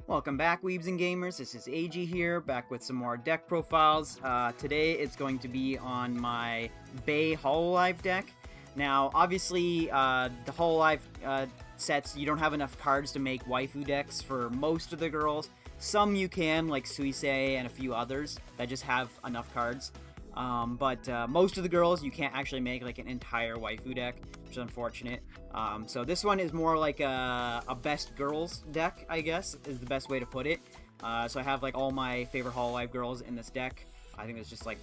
Welcome back, weebs and gamers. This is EIJI here, back with some more deck profiles. Today it's going to be on my Bay Hololive deck. Now, obviously, the Hololive sets, you don't have enough cards to make waifu decks for most of the girls. Some you can, like Suisei and a few others that just have enough cards. But most of the girls, you can't actually make like an entire waifu deck, which is unfortunate. So this one is more like a best girls deck, I guess, is the best way to put it. So I have like all my favorite Hololive girls in this deck. I think it's just like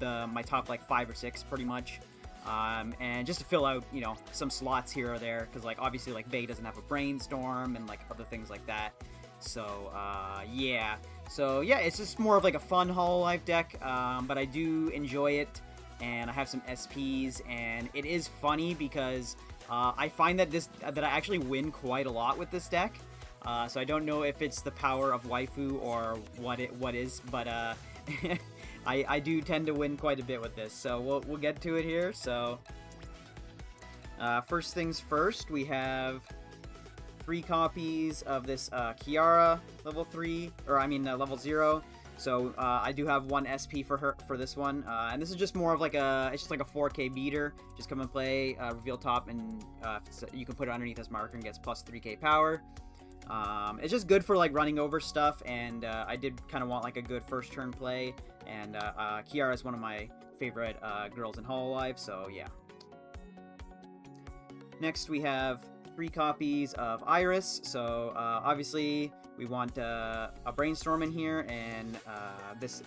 my top like 5 or 6 pretty much. And just to fill out, you know, some slots here or there, because like obviously like Bay doesn't have a brainstorm and like other things like that. So yeah. So yeah, it's just more of like a fun Hololive deck, but I do enjoy it, and I have some SPs, and it is funny because I find that I actually win quite a lot with this deck. So I don't know if it's the power of waifu or what is, but I do tend to win quite a bit with this. So we'll get to it here. So first things first, we have 3 copies of this Kiara level 3, or I mean level 0. So I do have 1 SP for this one, and this is just more of like it's just like a 4K beater. Just come and play, reveal top, and you can put it underneath this marker and gets plus 3K power. It's just good for like running over stuff, and I did kind of want like a good first turn play, and Kiara is one of my favorite girls in Hololive, so yeah. Next we have 3 copies of Iris. So obviously we want a brainstorm in here, and this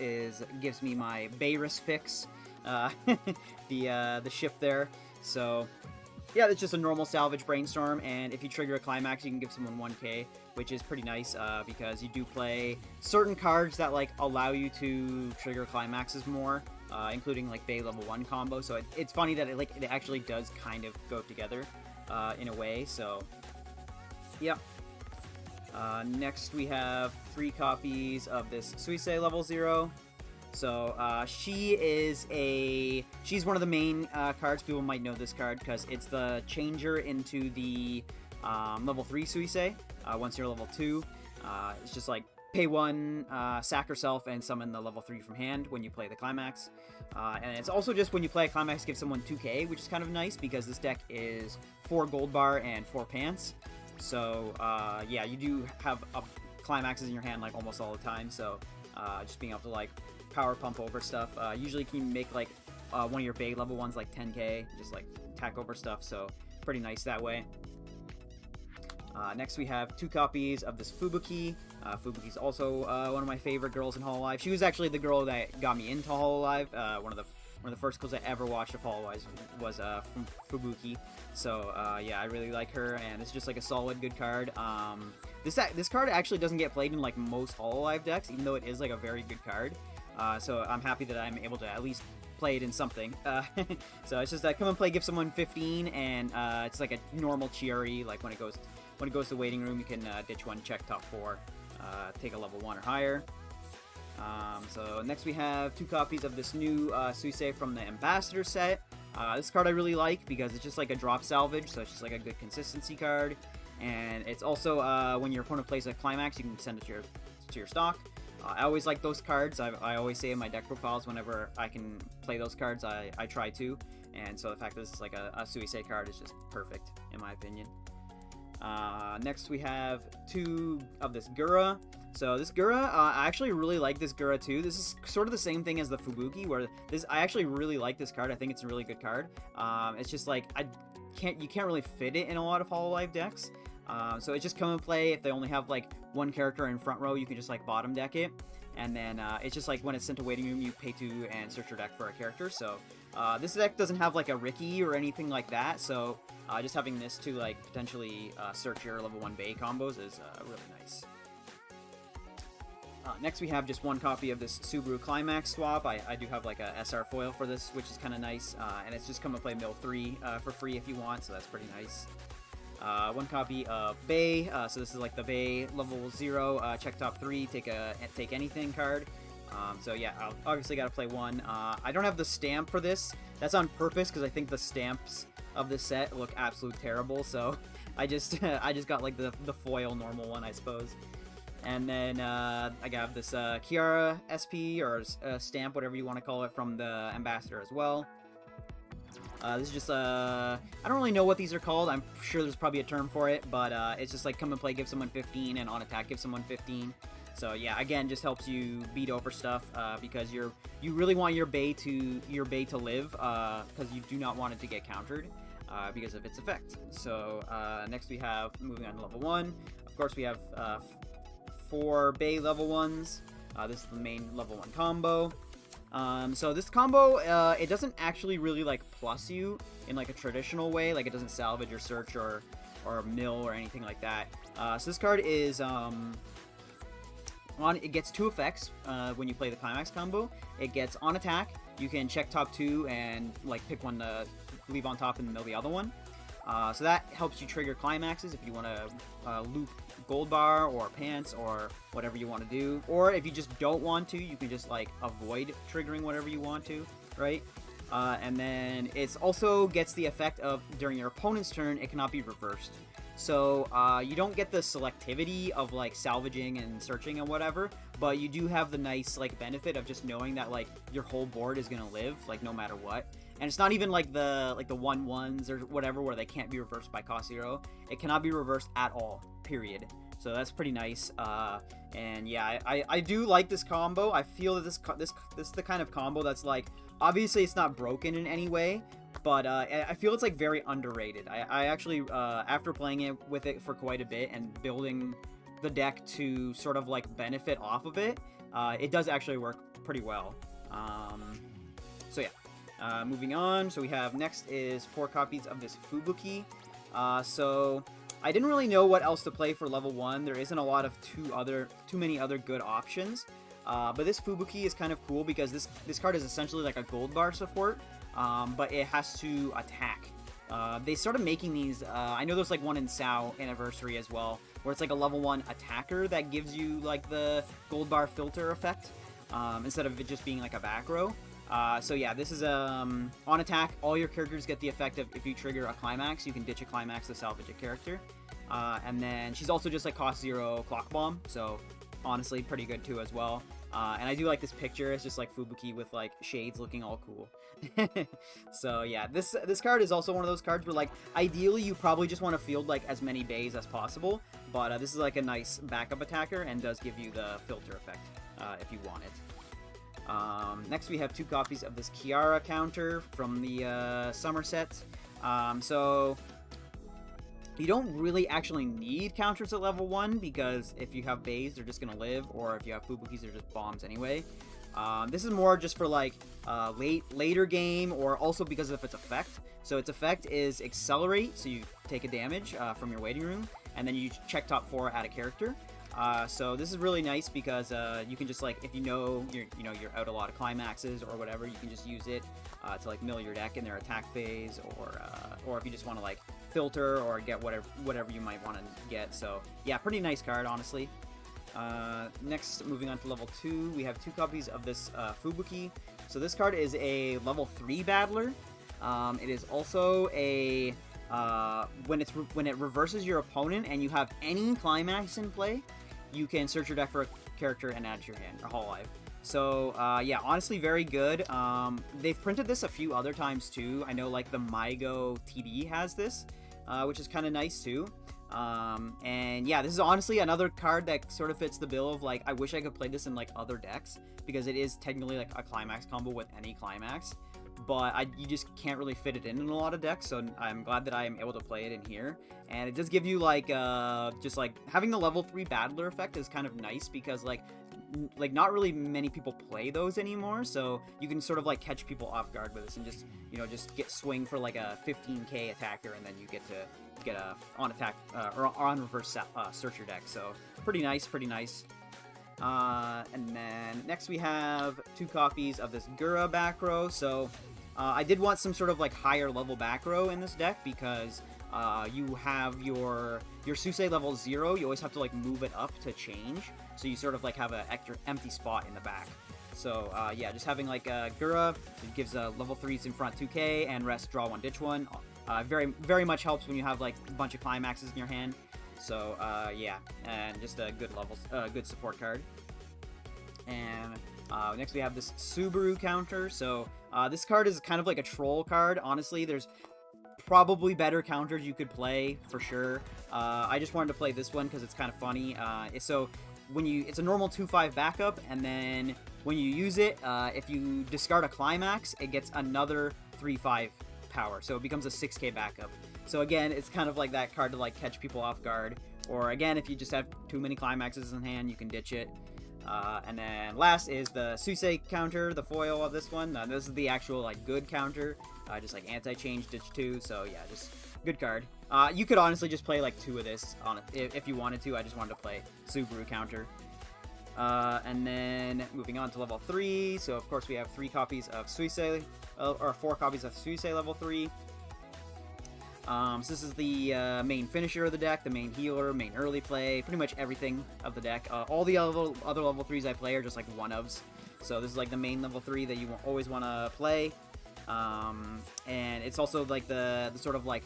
gives me my Bayris fix, the ship there. So yeah, it's just a normal salvage brainstorm, and if you trigger a climax, you can give someone 1k, which is pretty nice because you do play certain cards that like allow you to trigger climaxes more, including like Bay level 1 combo. So it's funny that it actually does kind of go together in a way. So yeah. Next we have 3 copies of this Suisei level 0. So she's one of the main cards. People might know this card because it's the changer into the level 3 Suisei. Once you're level 2, it's just like pay 1, sack herself, and summon the level 3 from hand when you play the climax. And it's also just when you play a climax, give someone 2k, which is kind of nice because this deck is 4 gold bar and 4 pants. So yeah, you do have climaxes in your hand like almost all the time. So just being able to like power pump over stuff. Usually you can make like one of your Bay level ones like 10k, just like attack over stuff. So pretty nice that way. Next we have 2 copies of this Fubuki. Fubuki's also one of my favorite girls in Hololive. She was actually the girl that got me into Hololive. One of the first girls I ever watched of Hololive was from Fubuki. So yeah, I really like her, and it's just like a solid good card. This card actually doesn't get played in like most Hololive decks, even though it is like a very good card. So I'm happy that I'm able to at least play it in something. So it's just that come and play, give someone 15, and it's like a normal Cherish. Like when it goes to waiting room, you can ditch 1, check top 4, take a level 1 or higher. So next we have 2 copies of this new Suisei from the Ambassador set. This card I really like because it's just like a drop salvage, so it's just like a good consistency card. And it's also when your opponent plays a climax, you can send it to your stock. I always like those cards. I always say in my deck profiles, whenever I can play those cards, I try to. And so the fact that this is like a Suisei card is just perfect, in my opinion. Next we have 2 of this Gura. So this Gura, I actually really like this Gura too. This is sort of the same thing as the Fubuki, where I actually really like this card. I think it's a really good card. It's just like you can't really fit it in a lot of Hololive decks. So it just come and play. If they only have like 1 character in front row, you can just like bottom deck it, and then it's just like when it's sent to waiting room, you pay 2 and search your deck for a character. So this deck doesn't have like a Ricky or anything like that, so just having this to like potentially search your level 1 Bay combos is really nice. Next we have just 1 copy of this Subaru Climax swap. I do have like a SR foil for this, which is kind of nice, and it's just come and play mill 3 for free if you want, so that's pretty nice. 1 copy of Bay, so this is like the Bay level 0, check top 3, take anything card. So yeah, I'll obviously got to play 1. I don't have the stamp for this. That's on purpose because I think the stamps of this set look absolutely terrible. So I just got like the foil normal one, I suppose. And then I got this Kiara SP, or stamp, whatever you want to call it, from the ambassador as well. This is just, I don't really know what these are called. I'm sure there's probably a term for it, but it's just like come and play, give someone 15, and on attack, give someone 15. So yeah, again, just helps you beat over stuff because you really want your Bey to live because you do not want it to get countered because of its effect. So next we have, moving on to level 1. Of course, we have 4 Bey level 1s. This is the main level 1 combo. So this combo, it doesn't actually really like plus you in like a traditional way, like it doesn't salvage or search or mill or anything like that. So this card is it gets 2 effects when you play the climax combo. It gets on attack, you can check top 2 and like pick one to leave on top and mill the other one. So that helps you trigger climaxes if you want to loop gold bar or pants or whatever you want to do. Or if you just don't want to, you can just like avoid triggering whatever you want to, right? And then it also gets the effect of during your opponent's turn, it cannot be reversed. So you don't get the selectivity of like salvaging and searching and whatever, but you do have the nice like benefit of just knowing that like your whole board is gonna live like no matter what. And it's not even like the 1/1s or whatever where they can't be reversed by cost 0. It cannot be reversed at all, period. So that's pretty nice. And yeah, I do like this combo. I feel that this is the kind of combo that's like, obviously it's not broken in any way, but I feel it's like very underrated. I actually, after playing it with it for quite a bit and building the deck to sort of like benefit off of it, it does actually work pretty well. So yeah. Moving on, so we have next is 4 copies of this Fubuki. So I didn't really know what else to play for level 1. There isn't a lot of too many other good options. But this Fubuki is kind of cool because this card is essentially like a gold bar support, but it has to attack. They started making these, I know there's like one in SAO Anniversary as well, where it's like a level 1 attacker that gives you like the gold bar filter effect, instead of it just being like a back row. So yeah, this is on attack, all your characters get the effect of if you trigger a climax, you can ditch a climax to salvage a character. And then she's also just like cost 0 clock bomb, so honestly pretty good too as well. And I do like this picture. It's just like Fubuki with like shades looking all cool. So yeah, this card is also one of those cards where like ideally you probably just want to field like as many bays as possible, but this is like a nice backup attacker and does give you the filter effect if you want it. Next we have 2 copies of this Kiara counter from the summer set. So you don't really actually need counters at level 1 because if you have bays, they're just gonna live, or if you have Fubukis, they're just bombs anyway. This is more just for like later game, or also because of its effect. So its effect is accelerate, so you take a damage from your waiting room, and then you check top 4, add a character. So this is really nice because you can just like, if you're out a lot of climaxes or whatever, you can just use it to like mill your deck in their attack phase, or if you just want to like filter or get whatever you might want to get. So yeah, pretty nice card, honestly. Next, moving on to level 2, we have 2 copies of this Fubuki. So this card is a level 3 battler. It is also a when it reverses your opponent and you have any climax in play, you can search your deck for a character and add it to your hand, or Hololive. So yeah, honestly very good. They've printed this a few other times too. I know like the Mygo TD has this, which is kind of nice too. And yeah, this is honestly another card that sort of fits the bill of like, I wish I could play this in like other decks, because it is technically like a climax combo with any climax, but you just can't really fit it in a lot of decks. So I'm glad that I am able to play it in here, and it does give you like just like having the level 3 battler effect is kind of nice, because like not really many people play those anymore, so you can sort of like catch people off guard with this and just just get swing for like a 15k attacker, and then you get a on attack or on reverse search your deck. So pretty nice. And then next we have 2 copies of this Gura back row. So I did want some sort of like higher level back row in this deck, because you have your Susei level 0, you always have to like move it up to change, so you sort of like have an extra empty spot in the back. So yeah, just having like Gura, it gives level 3s in front 2k, and rest draw 1 ditch 1. Very much helps when you have like a bunch of climaxes in your hand. So yeah, and just a good level, good support card. And next we have this Subaru counter. So this card is kind of like a troll card. Honestly, there's probably better counters you could play for sure. I just wanted to play this one because it's kind of funny. So when it's a normal 2/5 backup, and then when you use it, if you discard a climax, it gets another 3/5 power, so it becomes a 6k backup. So again, it's kind of like that card to like catch people off guard, or again, if you just have too many climaxes in hand, you can ditch it. And then last is the Susei counter, the foil of this one. This is the actual like good counter, just like anti-change ditch 2. So yeah, just good card. You could honestly just play like 2 of this on it if you wanted to. I just wanted to play Subaru counter. And then moving on to level 3. So of course we have 3 copies of Suisei, or 4 copies of Suisei level 3. So this is the main finisher of the deck, the main healer, main early play, pretty much everything of the deck. All the other level 3s I play are just like one-ofs. So this is like the main level 3 that you always want to play. And it's also like the sort of like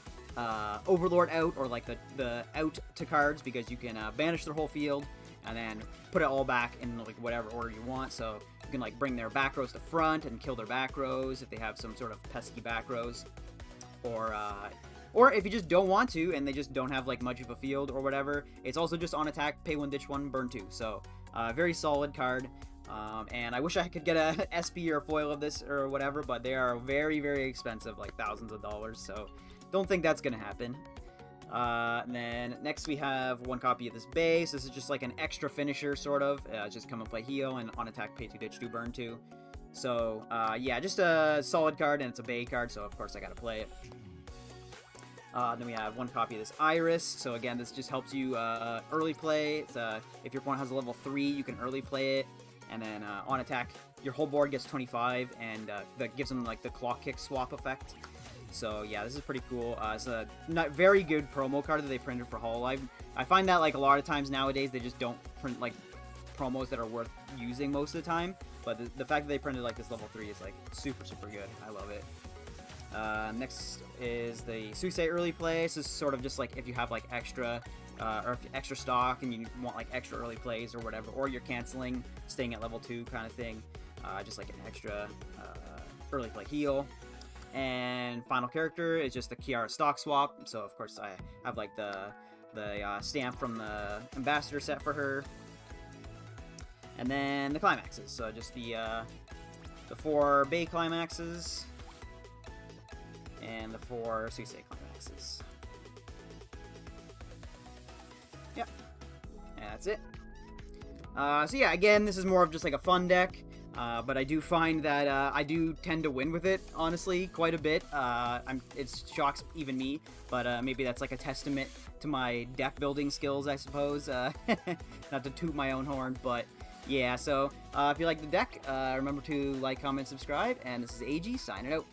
Overlord out, or like the out to cards, because you can banish their whole field and then put it all back in like whatever order you want. So you can like bring their back rows to front and kill their back rows if they have some sort of pesky back rows, or if you just don't want to and they just don't have like much of a field or whatever, it's also just on attack, pay 1, ditch 1, burn 2. So very solid card. And I wish I could get a SP or a foil of this or whatever, but they are very, very expensive, like thousands of dollars. So don't think that's gonna happen. And then next we have 1 copy of this base. This is just like an extra finisher, sort of. Just come and play heal, and on attack, pay 2, ditch 2, burn 2. So yeah, just a solid card, and it's a Bay card, so of course I gotta play it. Then we have 1 copy of this Iris. So again, this just helps you early play. It's, if your opponent has a level 3, you can early play it. And then on attack, your whole board gets 25, and that gives them like the clock kick swap effect. So yeah, this is pretty cool. It's a very good promo card that they printed for Hololive. I find that like a lot of times nowadays they just don't print like promos that are worth using most of the time. But the fact that they printed like this level 3 is like super, super good. I love it. Next is the Suisei early play. So this is sort of just like if you have like extra stock and you want like extra early plays or whatever, or you're canceling, staying at level 2 kind of thing. Just like an extra early play heal. And final character is just the Kiara stock swap. So of course I have like the stamp from the ambassador set for her. And then the climaxes. So just the 4 Bay climaxes and the 4 Suisei climaxes. Yep. And that's it. So yeah, again, this is more of just like a fun deck. But I do find that I do tend to win with it, honestly, quite a bit. It shocks even me, but maybe that's like a testament to my deck building skills, I suppose. Not to toot my own horn, but yeah. So if you like the deck, remember to like, comment, subscribe, and this is EIJI'S signing out.